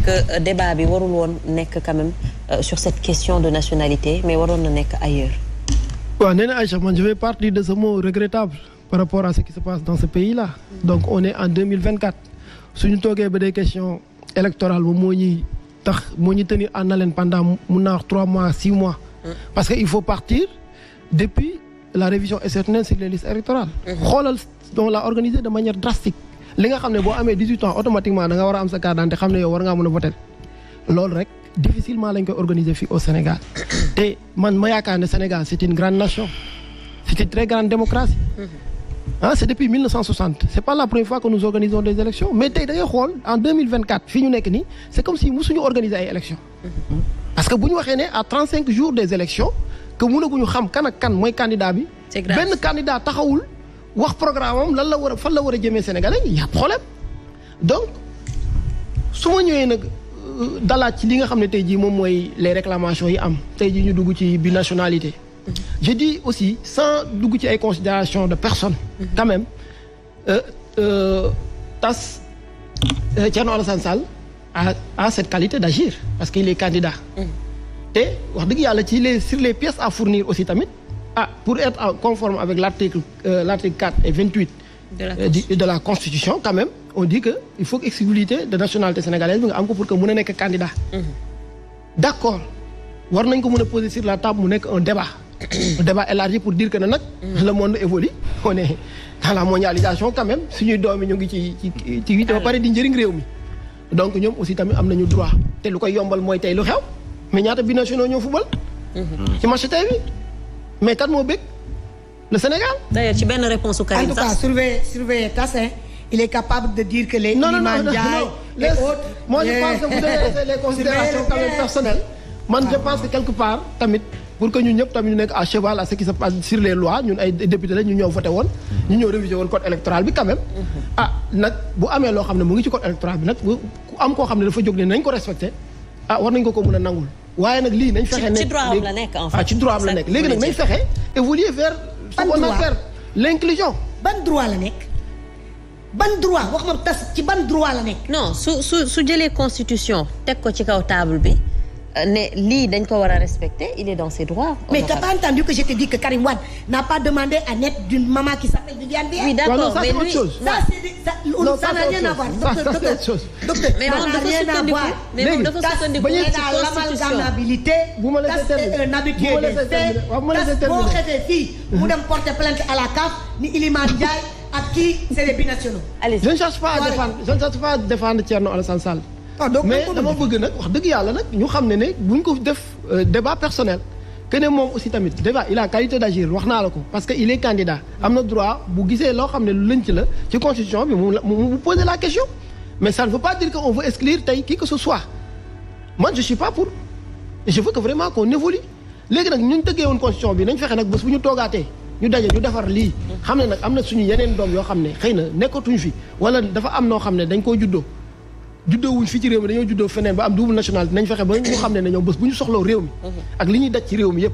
que débat bi warul woon nekk quand même sur cette question de nationalité mais waroon na nekk ailleurs. waaw nee na Aïcha man je vais partir de ce mot regrettable par rapport à ce qui se passe dans ce pays-là. Donc on est en 2024 suñu toogee ba des questions électorales moom moo ñuy tenir en haleine pendant mun naa wax 3 mois 6 mois. Parce que il faut partir depuis la révision exceptionnelle sur les listes électorales. xoolal donc la organiser de manière drastique. li nga xam ne boo amee 18 ans automatiquement da nga war a am sa carte d'identité xam ne yow war ngaa mën a voter loolu rek difficilement lañ koy organiser fii au Sénégal. te man ma yaakaar ne Sénégal c'est une grande nation c'est une très grande démocratie. C'est depuis 1960 c'est pas la première fois que nous organisons des élections mais tey da ngay xool en 2024 fii ñu nekk nii c'est comme si musuñu organiser ay élections. parce que bu ñu waxee ne à 35 jours des élections que mënaguñu xam kan ak kan mooy candidat bi. c'est grave benn candidat taxawul. wax programme am lan la war a fan la war a jëmee Sénégalais y a problème donc su ma ñëwee nag dalaat ci li nga xam ne tey jii moom mooy les réclamations yi am tey jii ñu dugg ci binationalité. je dis aussi sans dugg ci ay considérations de personne. quand même tas Thierno Alassane Sall a cette qualité d'agir parce qu'il est candidat. te wax dëgg yàlla ci sur les pièces à fournir aussi tamit. Pour être conforme avec l'article 4 et 28 de la Constitution quand même on dit que il faut que exclusivité de nationalité sénégalaise bi nga am ko pour que mën a nekk candidat. D'accord war nañ ko mën a poser sur la table mu nekk un débat élargi pour dire que nag le monde évolue on est dans la mondialisation quand même suñuy doom yi ñu ngi ci ba pare di njëriñ réew mi donc ñoom aussi tamit am nañu droit te lu koy yombal mooy tey lu xew mais ñaata binationaux ñoo football ci match tey bi mais kan moo bëgg le Sénégal. D'ailleurs ci benn réponse su Karim sax en tout cas surveiller Tassin il est capable de dire que les Iliman Ndiaye et autres. Moi je pense que vous devez laisser les considérations quand même personnelles. man je pense que quelque part tamit pour que ñun ñëpp tamit ñu nekk à cheval à ce qui se passe sur les lois ñun ay député la ñu ñëw voté woon. ñu ñëw révisé woon code électoral bi quand même. nag bu amee loo xam ne mu ngi ci code électoral bi nag ku am koo xam ne dafa jóg ne nañ ko respecté war nañ ko mën a nangul. waaye nag lii nañ fexe ci droit am la nekk en fait. ci droit am la nekk léegi nag nañ fexe évoluer vers ce qu'on appelle l'inclusion. ban droit la nekk ban droit wax ma tas ci ban droit la nekk. non su jëlee constitution teg ko ci kaw table bi ne lii dañ ko war a respecter il est dans ses droits. mais t'as pas entendu que je te dis que Karim Wade n'a pas demandé à naître d'une maman qui s'appelle Viviane Wade. Oui d'accord mais lui ça n'a rien à voir. docteur mais moom dafa sukkandiku mais moom dafa sukkandiku ci constitution. bu ma laissee terminer un habitué des boo xefee fii mu dem porter plainte à la CAF ni Iliman Ndiaye ak kii c'est des binationaux. je ne cherche pas à défendre Thierno Alassane Sall. mais dama bëgg nag wax dëgg yàlla nag ñu xam ne buñ ko def débat personnel que ne moom aussi tamit débat il a qualité d'agir wax naa la ko parce que il est candidat am na droit bu gisee loo xam ne lu lënc la ci constitution bi mu poser la question mais ça ne veut pas dire que on veut exclure tey qui que ce soit man je suis pas pour je veux que vraiment qu'on évolue léegi nag ñu tëggee woon constitution bi nañ fexe nag bés bu ñu toogaatee ñu daje ñu defar lii xam ne nag am na suñu yeneen doom yoo xam ne xëy na nekkatuñ fi wala dafa am noo xam ne dañ koo juddoo wuñ fii ci réew mi dañoo juddoo feneen ba am double nationalité nañ fexe ba ñu xam ne ñoom bés bu ñu soxloo réew mi ak li ñuy daj ci réew mi yëpp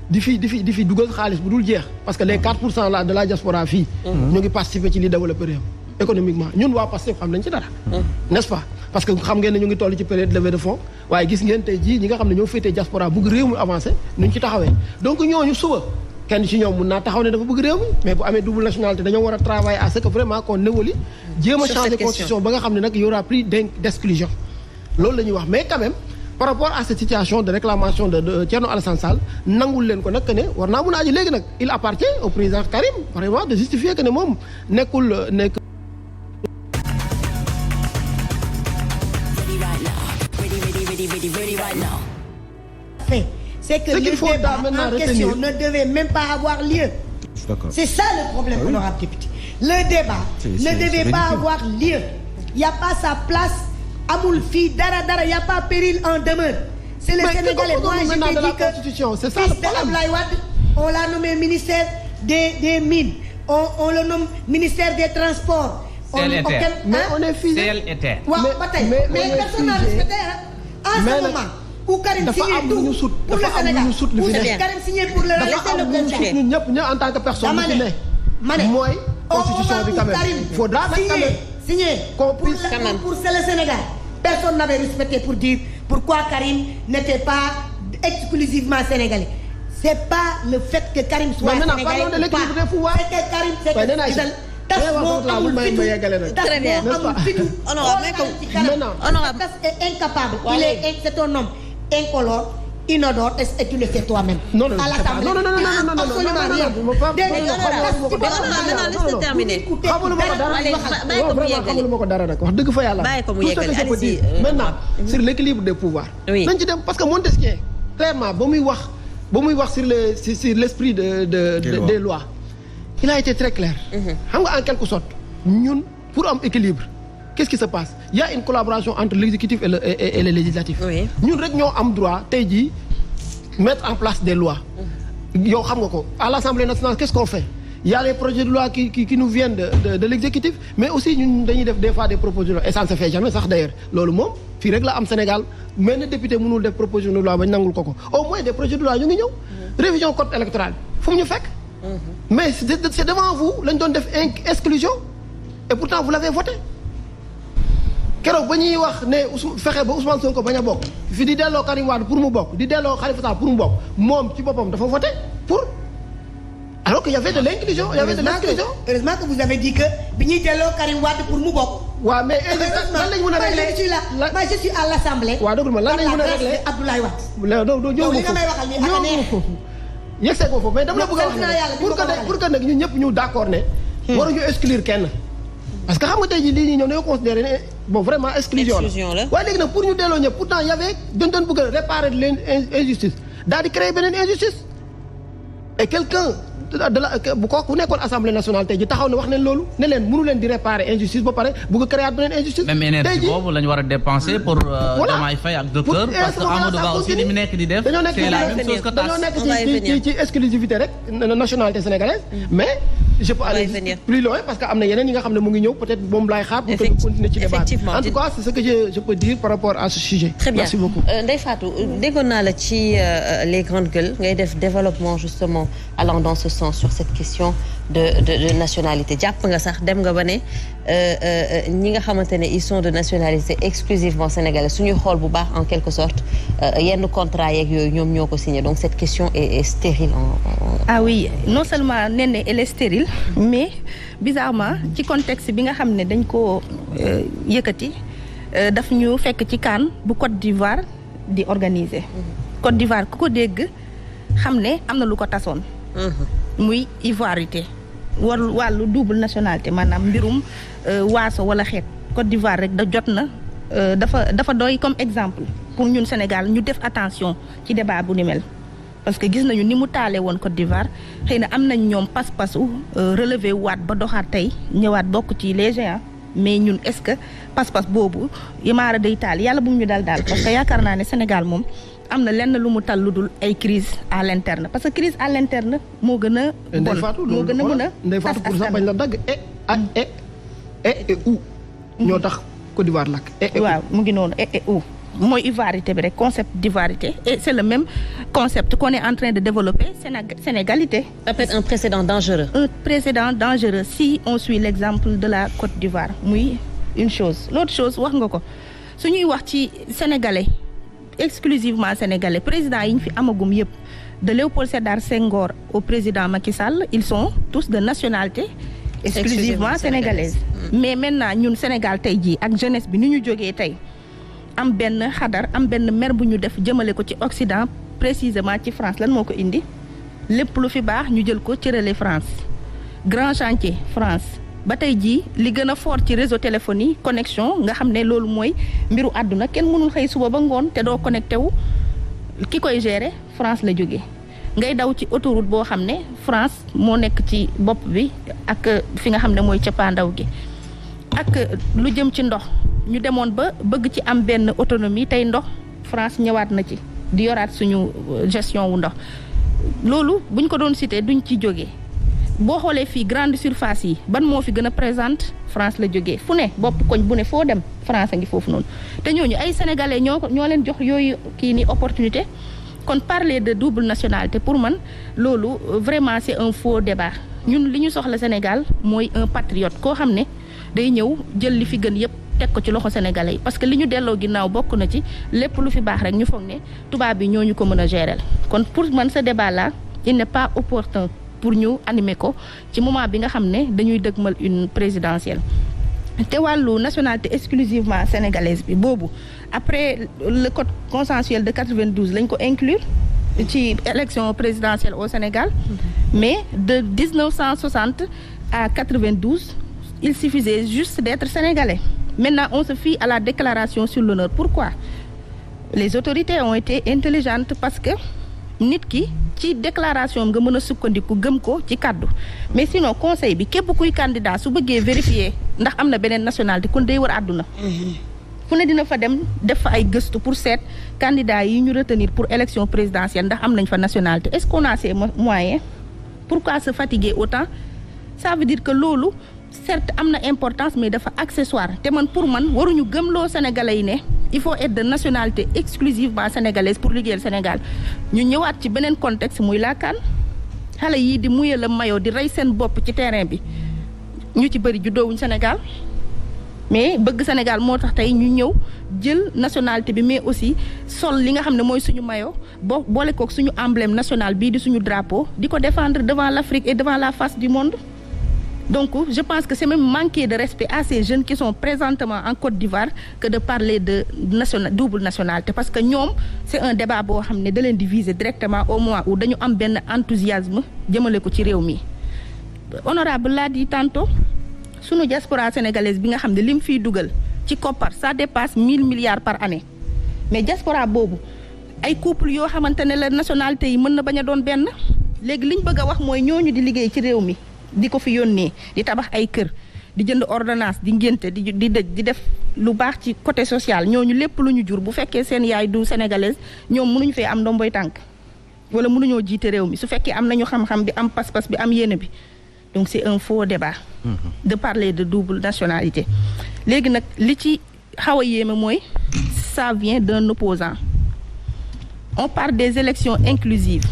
di fi dugal xaalis bu dul jeex parce que les 4% là de la diaspora fii ñu ngi participer ci li développé réew économiquement ñun waa Pastef xam nañ ci dara n'est-ce pas parce que xam ngeen ne ñu ngi toll ci période levée de fonds waaye gis ngeen tey jii ñi nga xam ne ñoo féetee diaspora bëgg réew mi avancé nuñ ci taxawee donc ñooñu suba kenn ci ñoom mun naa taxaw ne dafa bëgg réew mi mais bu amee double nationalité dañoo war a travailler à ce que vraiment qu'on évolue jéem a changer constitution ba nga xam ne nag y aura plus d'exclusion loolu la ñuy wax mais quand même par rapport à cette situation de réclamation de Thierno Alassane Sall nangul leen ko nag que ne war naa mun a aji léegi nag il appartient au président Karim vraiment de justifier que ne moom nekk c'est que le débat en question ne devait même pas avoir lieu. C'est ça le problème, honorable député. Le débat ne devait pas avoir lieu. Il n'y a pas sa place. Amul fi dara, il n'y a pas péril en demeure. C'est le Sénégalais. Moi, je te dis que c'est ça le problème. On l'a nommé ministère des Mines. On le nomme ministère des Transports. Mais on est fils. Mais personne n'a respecté. En ce moment, où Karim signé tout pour le Sénégal. Où Karim signé pour le Sénégal. Ñun ñëpp en tant que personne bu fi ne mooy constitution bi quand même faudra nag quand même signé pour le Sénégal personne n'avait respecté pour dire pourquoi Karim n'était pas exclusivement sénégalais. C'est pas le fait que Karim soit sénégalais ou pas. C'est que Karim c'est que tas moo amul fitu honorable est incapable. C'est un homme incolore, inodore et tu le sais toi-même. Non, absolument rien. c'est terminé. xamuluma ko dara nag wax dëgg fa yàlla. bàyyi ko mu yeggali tout ce que je peux dire maintenant sur l'équilibre des pouvoirs. nañ ci dem parce que Montesquieu clairement ba muy wax sur l'esprit des lois il a été très clair. xam nga en quelque sorte ñun pour am équilibre qu'est-ce qui se passe il y a une collaboration entre l'exécutif et le législatif. ñun rek ñoo am droit tey jii mettre en place des lois. yow xam nga ko à l'Assemblée nationale qu'est-ce qu'on fait il y a les projets de loi qui nous viennent de l'exécutif mais aussi ñun dañuy def des fois des propositions et ça ne se fait jamais sax d'ailleurs loolu moom fii rek la am Sénégal mais ne député mënul def proposition de loi bañ nangul ko au moins des projets de loi ñu ngi ñëw révision code électoral fu mu ñu fekk mais c'est devant vous lañ doon def exclusion et pourtant vous l'avez voté keroog ba ñuy wax ne fexe ba Ousmane Sonko bañ a bokk fi di delloo Karim Wade pour mu bokk di delloo Khalifa Sall pour mu bokk moom ci boppam dafa voté pour alors qu'il y avait de l'inclusion heureusement que vous avez dit que bi ñuy delloo Karim Wade pour mu bokk. waaw mais lan lañ mën a régler je suis à l'Assemblée. waaw dëgg ma lan lañ mën a régler Abdoulaye Wade. doo ñëw foofu yegg ko foofu mais dama la bëgg a wax pour que nag ñun ñëpp ñu d'accord ne waruñu exclure kenn parce que xam nga tey jii lii nii ñoom dañoo considéré ne bon vraiment exclusion la waaye léegi nag pour ñu delloo ñëpp pourtant y avait dañ doon bëgg a réparer leen injustice daal di créer beneen injustice et quelqu'un bu ko ku nekkoon assemblée nationale tey ji taxaw ne wax nañ loolu ne leen mënu leen di réparer injustice ba pare bëgg a créer beneen injustice. même énergie boobu la ñu war a dépenser pour Diomaye Faye ak docteur parce que Amadou Ba aussi li mu nekk di def c'est la même chose que dañoo nekk ci exclusivité rek nationalité sénégalaise mais je peux aller plus loin parce que am na yeneen yi nga xam ne mu ngi ñëw peut-être moom laay xaar pour que ñu continuer ci débat en tout cas c'est ce que je peux dire par rapport à ce sujet. Très bien. Merci beaucoup. Ndeye Fatou déggoon naa la ci les grandes gueules ngay def développement justement allant dans ce sens sur cette question de nationalité jàpp nga sax dem nga ba ne ñi nga xamante ne ils sont de nationalité exclusivement sénégalaise suñuy xool bu baax en quelque sorte yenn contrat yeeg yooyu ñoom ñoo ko signé donc cette question est stérile ah oui non seulement nee elle est stérile mais bizarrement ci contexte bi nga xam ne dañ ko yëkkati daf ñu fekk ci CAN bu Côte d'Ivoire di organiser Côte d'Ivoire ku ko dégg xam ne am na lu ko tasoon muy ivoirité wàllu double nationalité maanaam mbirum waaso wala xeet Côte d'Ivoire rek da jot na dafa doy comme exemple pour ñun Sénégal ñu def attention ci débat bu ni mel parce que gis nañu ni mu taale woon Côte d'Ivoire xëy na am nañ ñoom pas-pasu relever waat ba doxaat tey ñëwaat bokk ci les géants mais ñun est-ce que pas-pas boobu imaara day taal yàlla bu mu ñu daal parce que yaakaar naa ne Sénégal moom am na lenn lu mu tal lu dul ay crise à l'interne parce que crise à l'interne moo gën a bon moo gën a mën a Ndeye Fatou pour sax bañ la dagg et où ñoo tax Côte d'Ivoire lakk waaw mu ngi noonu et où mooy ivoirité bi rek concept d'ivoirité et c'est le même concept qu'on est en train de développer sénégalité. Ça peut être un précédent dangereux. Un précédent dangereux si on suit l'exemple de la Côte d'Ivoire muy une chose l'autre chose wax nga ko su ñuy wax ci sénégalais exclusivement sénégalais président yi ñu fi amagum yëpp de Léopold Sédar Senghor au président Macky Sall ils sont tous de nationalité exclusivement sénégalaise. Mais maintenant ñun Sénégal tey jii ak jeunesse bi ni ñu jógee tey am benn xadar am benn mer bu ñu def jëmale ko ci Occident précisément ci France lan moo ko indi lépp lu fi baax ñu jël ko cërale France grand chantier France ba tey jii li gën a fort ci réseau téléphonie connexion nga xam ne loolu mooy mbiru àdduna kenn mënul xëy suba ba ngoon te doo connecté wu ki koy gérer France la jógee ngay daw ci autoroute boo xam ne France moo nekk ci bopp bi ak fi nga xam ne mooy cappaandaw gi ak lu jëm ci ndox ñu demoon ba bëgg ci am benn autonomie tey ndox France ñëwaat na ci di yoraat suñu gestion wu ndox loolu buñ ko doon cité duñ ci jógee boo xoolee fii grande surface yi ban moo fi gën a présente France la jógee fu ne bopp koñ bu ne foo dem France a ngi foofu noonu te ñooñu ay sénégalais ñoo leen jox yooyu kii ni opportunité kon parler de double nationalité pour man loolu vraiment c'est un faux débat ñun li ñu soxla Sénégal mooy un patriote koo xam ne day ñëw jël li fi gën yépp teg ko ci loxo sénégalais yi parce que li ñu delloo ginnaaw bokk na ci lépp lu fi baax rek ñu foog ne tubaab bi ñoo ñu ko mën a gérer kon pour man ce débat là il n'est pas opportun pour ñu animer ko ci moment bi nga xam ne dañuy dëgmal une présidentielle. te wàllu nationalité exclusivement sénégalaise bi boobu après le code consensuel de 92 lañ ko inclure ci élection présidentielle au Sénégal mais de 1960 à 92 il suffisait juste d'être sénégalais. Maintenant on se fie à la déclaration sur l'honneur. Pourquoi? Les autorités ont été intelligentes parce que nit ki ci déclaration nga mën a sukkandiku gëm ko ci kàddu mais sinon conseil bi képp kuy candidat su bëggee vérifier ndax am na beneen nationalité kon day war àdduna fu ne dina fa dem def fa ay gëstu pour seet candidat yi ñu retenir pour élection présidentielle ndax am nañ fa nationalité. Est-ce qu'on a ces moyens? Pourquoi se fatiguer autant? Ça veut dire que loolu certes am na importance mais dafa accessoire te man pour man waruñu gëmloo sénégalais yi ne il faut être de nationalité exclusivement sénégalaise pour liggéeyal Sénégal. ñu ñëwaat ci beneen contexte muy la CAN xale yii di muyee la maillot di rey seen bopp ci terrain bi ñu ci bëri juddoowuñ Sénégal mais bëgg Sénégal moo tax tey ñu ñëw jël nationalité bi mais aussi sol li nga xam ne mooy suñu maillot boole kook suñu emblème national bii di suñu drapeau di ko défendre devant l'Afrique et devant la face du monde. Donc, je pense que c'est même manquer de respect à ces jeunes qui sont présentement en Côte d'Ivoire que de parler de double nationalité. Parce que nous, c'est un débat qui est de l'indiviser directement au moment où nous avons un enthousiasme de ko ci réew mi. Honorable l'a dit tantôt, sur nos diaspora sénégalaise, bi nga xam ne lim fiy dugal ci koppar ça dépasse 1000 milliards par année. Mais diaspora boobu ay couple yoo xamante ne la nationalité yi mën na bañ a doon benn léegi liñ bëgg a wax mooy ñooñu di liggéey ci réew mi. di ko fi yónnee di tabax ay kër di jënd ordonnance di ngénte di dëj di def lu baax ci côté social ñooñu lépp lu ñu jur bu fekkee seen yaay du sénégalaise ñoom mënuñu fee am ndomboy tànk wala mënuñoo jiite réew mi su fekkee am nañu xam-xam bi am pas-pas bi am yéene bi donc c'est un faux débat de parler de double nationalité. Léegi nag li ci xaw a yéeme mooy ça vient d'un opposant. On parle des élections inclusives.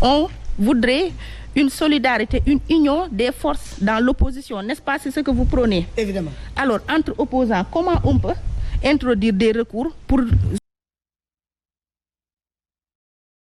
On voudrait une solidarité, une union des forces dans l'opposition, n'est-ce pas? C'est ce que vous prônez. Évidemment. Alors, entre opposants, comment on peut introduire des recours pour